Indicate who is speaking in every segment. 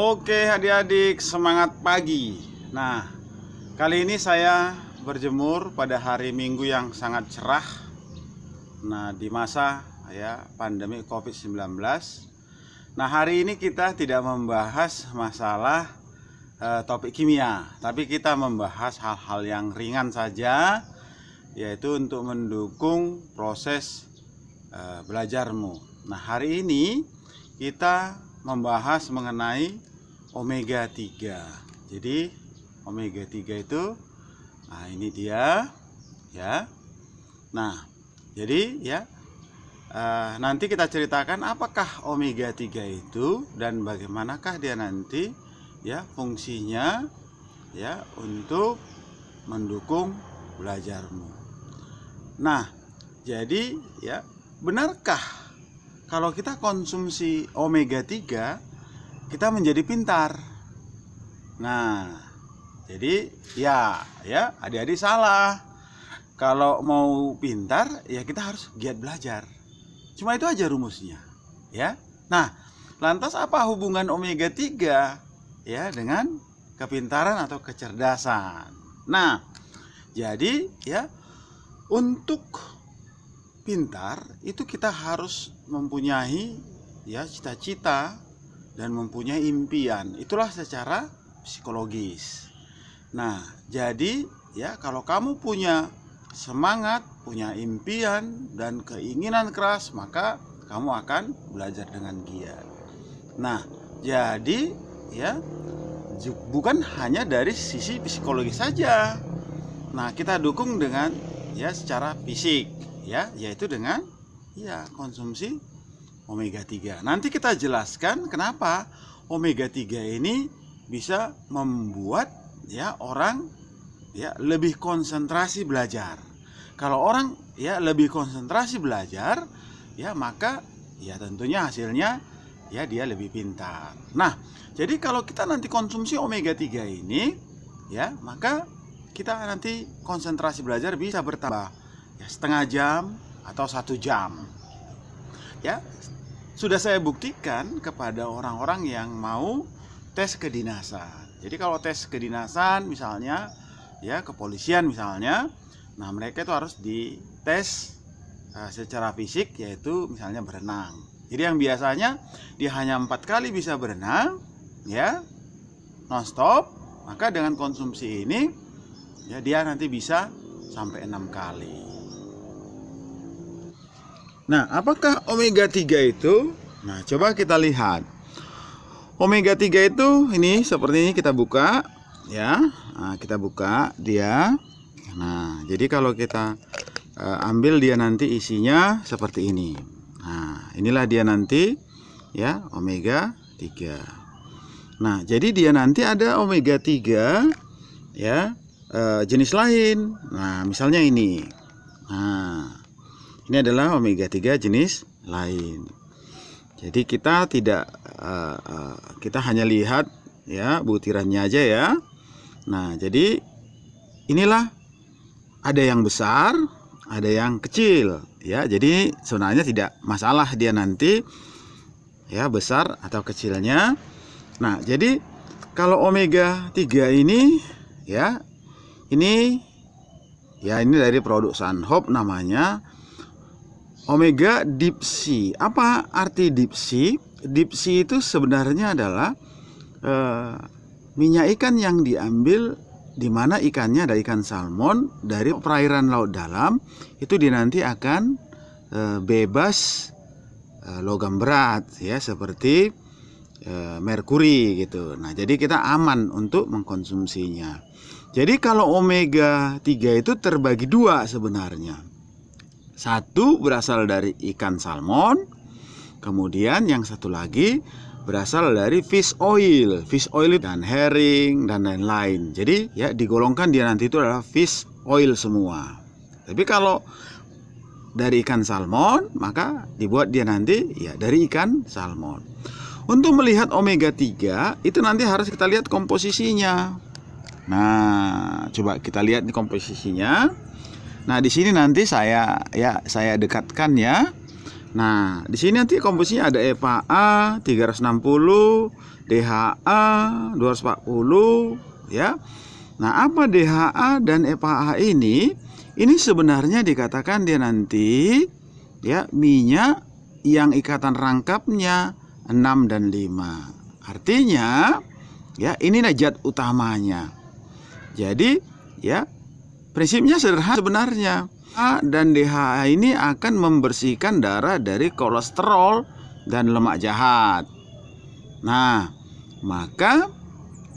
Speaker 1: Oke adik-adik, semangat pagi. Nah, kali ini saya berjemur pada hari Minggu yang sangat cerah. Nah, di masa pandemi COVID-19. Nah, hari ini kita tidak membahas masalah topik kimia, tapi kita membahas hal-hal yang ringan saja, yaitu untuk mendukung proses belajarmu. Nah, hari ini kita membahas mengenai omega 3. Jadi omega 3 itu ini dia ya. Nah, jadi nanti kita ceritakan apakah omega 3 itu dan bagaimanakah dia nanti fungsinya untuk mendukung belajarmu. Nah, jadi benarkah kalau kita konsumsi omega 3 kita menjadi pintar? Nah, jadi adik-adik salah. Kalau mau pintar kita harus giat belajar. Cuma itu aja rumusnya ya. Nah, lantas apa hubungan omega 3 dengan kepintaran atau kecerdasan? Nah, jadi untuk pintar itu kita harus mempunyai cita-cita dan mempunyai impian. Itulah secara psikologis. Nah, jadi kalau kamu punya semangat, punya impian dan keinginan keras, maka kamu akan belajar dengan giat. Nah, jadi bukan hanya dari sisi psikologis saja. Nah, kita dukung dengan secara fisik, yaitu dengan konsumsi omega 3. Nanti kita jelaskan kenapa omega 3 ini bisa membuat orang lebih konsentrasi belajar. Kalau orang lebih konsentrasi belajar, maka tentunya hasilnya dia lebih pintar. Nah, jadi kalau kita nanti konsumsi omega 3 ini maka kita nanti konsentrasi belajar bisa bertambah setengah jam atau 1 jam. Sudah saya buktikan kepada orang-orang yang mau tes kedinasan. Jadi kalau tes kedinasan misalnya kepolisian misalnya, nah mereka itu harus dites secara fisik, yaitu misalnya berenang. Jadi yang biasanya dia hanya 4 kali bisa berenang non-stop, maka dengan konsumsi ini dia nanti bisa sampai 6 kali. Nah, apakah omega 3 itu? Nah, coba kita lihat. Omega 3 itu ini seperti ini, kita buka Nah, kita buka dia. Nah, jadi kalau kita ambil dia nanti isinya seperti ini. Nah, inilah dia nanti omega 3. Nah, jadi dia nanti ada omega 3 jenis lain. Nah, misalnya ini. Nah, ini adalah omega 3 jenis lain. Jadi kita tidak kita hanya lihat butirannya aja ya. Nah, jadi inilah ada yang besar, ada yang kecil Jadi sebenarnya tidak masalah dia nanti besar atau kecilnya. Nah, jadi kalau omega 3 ini ini dari produk Sunhope namanya omega deep sea. Apa arti deep sea? Deep sea itu sebenarnya adalah minyak ikan yang diambil, di mana ikannya ada ikan salmon dari perairan laut dalam, itu dia nanti akan bebas logam berat seperti merkuri gitu. Nah, jadi kita aman untuk mengkonsumsinya. Jadi kalau omega 3 itu terbagi 2 sebenarnya. Satu berasal dari ikan salmon, kemudian yang satu lagi berasal dari fish oil. Fish oil dan herring dan lain-lain. Jadi digolongkan dia nanti itu adalah fish oil semua. Tapi kalau dari ikan salmon, maka dibuat dia nanti dari ikan salmon. Untuk melihat omega 3 itu nanti harus kita lihat komposisinya. Nah, coba kita lihat di komposisinya. Nah, di sini nanti saya dekatkan Nah, di sini nanti komposisinya ada EPA 360, DHA 240 ya. Nah, apa DHA dan EPA ini? Ini sebenarnya dikatakan dia nanti ya minyak yang ikatan rangkapnya 6 dan 5. Artinya ya ini zat utamanya. Jadi ya prinsipnya sederhana sebenarnya. A dan DHA ini akan membersihkan darah dari kolesterol dan lemak jahat. Nah, maka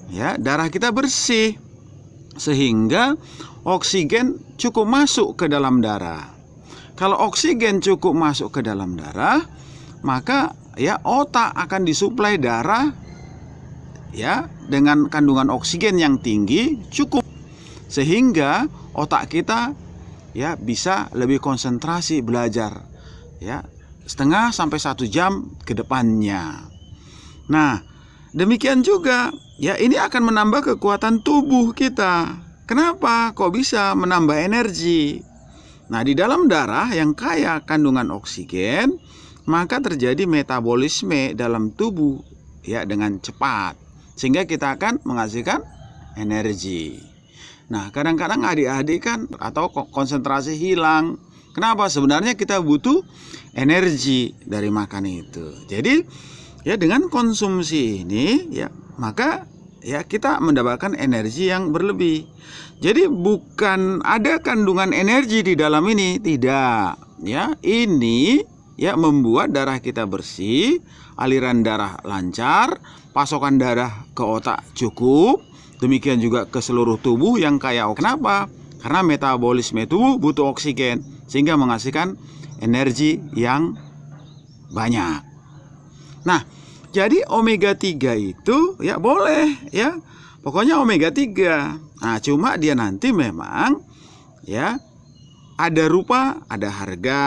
Speaker 1: ya darah kita bersih sehingga oksigen cukup masuk ke dalam darah. Kalau oksigen cukup masuk ke dalam darah, maka ya otak akan disuplai darah ya dengan kandungan oksigen yang tinggi cukup, sehingga otak kita ya bisa lebih konsentrasi belajar ya setengah sampai 1 jam ke depannya. Nah, demikian juga ya ini akan menambah kekuatan tubuh kita. Kenapa? Kok bisa menambah energi? Nah, di dalam darah yang kaya kandungan oksigen, maka terjadi metabolisme dalam tubuh ya dengan cepat, sehingga kita akan menghasilkan energi. Nah, kadang-kadang adik-adik kan atau konsentrasi hilang. Kenapa? Sebenarnya kita butuh energi dari makan itu. Jadi, ya dengan konsumsi ini ya, maka ya kita mendapatkan energi yang berlebih. Jadi bukan ada kandungan energi di dalam ini, tidak. Ya, ini ya membuat darah kita bersih, aliran darah lancar, pasokan darah ke otak cukup. Demikian juga ke seluruh tubuh yang kaya oksigen. Kenapa? Karena metabolisme tubuh butuh oksigen, sehingga menghasilkan energi yang banyak. Nah, jadi omega 3 itu ya boleh ya. Pokoknya omega 3. Nah, cuma dia nanti memang ya ada rupa, ada harga.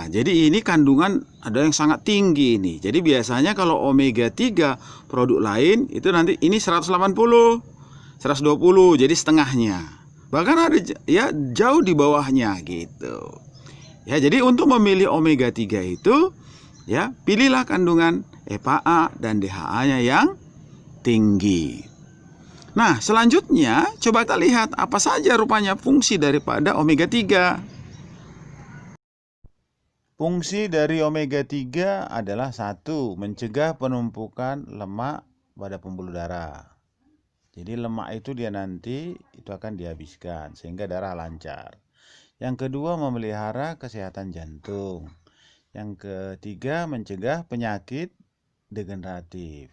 Speaker 1: Jadi ini kandungan ada yang sangat tinggi nih. Jadi biasanya kalau omega 3 produk lain itu nanti ini 180. 120, jadi setengahnya. Bahkan ada ya jauh di bawahnya gitu. Ya, jadi untuk memilih omega 3 itu ya pilihlah kandungan EPA dan DHA-nya yang tinggi. Nah, selanjutnya coba kita lihat apa saja rupanya fungsi daripada omega 3. Fungsi dari omega 3 adalah 1, mencegah penumpukan lemak pada pembuluh darah. Jadi lemak itu dia nanti itu akan dihabiskan sehingga darah lancar. Yang kedua, memelihara kesehatan jantung. Yang ketiga, mencegah penyakit degeneratif.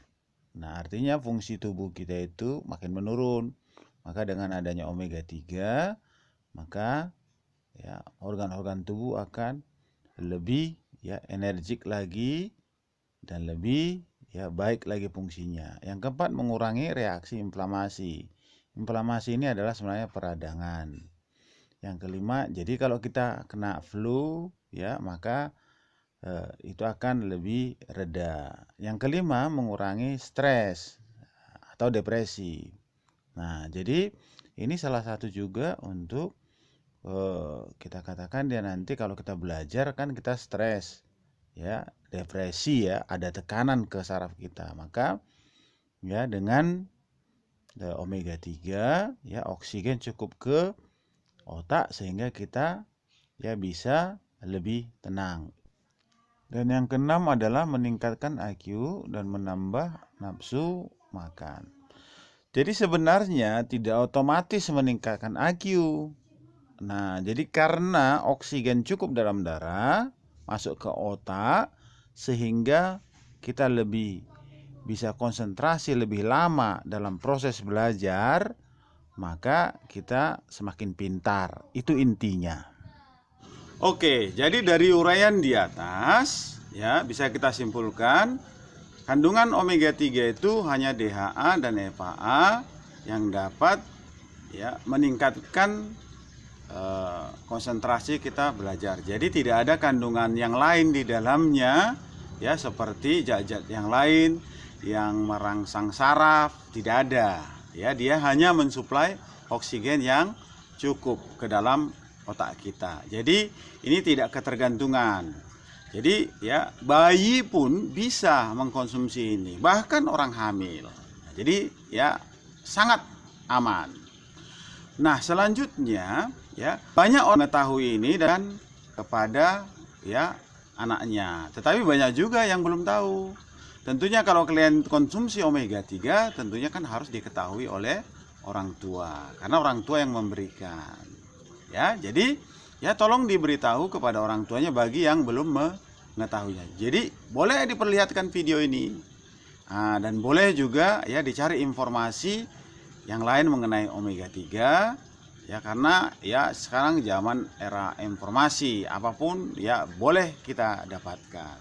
Speaker 1: Nah, artinya fungsi tubuh kita itu makin menurun. Maka dengan adanya omega 3, maka ya organ-organ tubuh akan lebih ya energik lagi dan lebih ya baik lagi fungsinya. Yang keempat, mengurangi reaksi inflamasi. Inflamasi ini adalah sebenarnya peradangan. Yang kelima, jadi kalau kita kena flu ya maka itu akan lebih reda. Yang kelima, mengurangi stres atau depresi. Nah, jadi ini salah satu juga untuk kita katakan dia nanti kalau kita belajar kan kita stres ya, depresi ya, ada tekanan ke saraf kita. Maka ya dengan omega 3 ya oksigen cukup ke otak sehingga kita ya bisa lebih tenang. Dan yang keenam adalah meningkatkan IQ dan menambah nafsu makan. Jadi sebenarnya tidak otomatis meningkatkan IQ. Nah, jadi karena oksigen cukup dalam darah masuk ke otak sehingga kita lebih bisa konsentrasi lebih lama dalam proses belajar, maka kita semakin pintar. Itu intinya. Oke, jadi dari uraian di atas ya bisa kita simpulkan kandungan omega 3 itu hanya DHA dan EPA yang dapat ya meningkatkan konsentrasi kita belajar. Jadi tidak ada kandungan yang lain di dalamnya ya seperti zat-zat yang lain yang merangsang saraf, tidak ada. Ya, dia hanya mensuplai oksigen yang cukup ke dalam otak kita. Jadi ini tidak ketergantungan. Jadi ya bayi pun bisa mengkonsumsi ini, bahkan orang hamil. Jadi ya sangat aman. Nah, selanjutnya ya banyak orang mengetahui ini dan kepada ya anaknya. Tetapi banyak juga yang belum tahu. Tentunya kalau kalian konsumsi omega 3 tentunya kan harus diketahui oleh orang tua, karena orang tua yang memberikan. Ya, jadi ya tolong diberitahu kepada orang tuanya bagi yang belum mengetahuinya. Jadi boleh diperlihatkan video ini. Dan boleh juga ya dicari informasi yang lain mengenai omega 3 ya, karena ya sekarang zaman era informasi, apapun ya boleh kita dapatkan.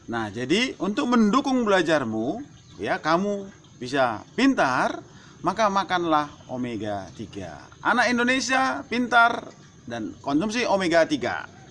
Speaker 1: Nah, jadi untuk mendukung belajarmu ya, kamu bisa pintar, maka makanlah omega 3. Anak Indonesia pintar dan konsumsi omega 3.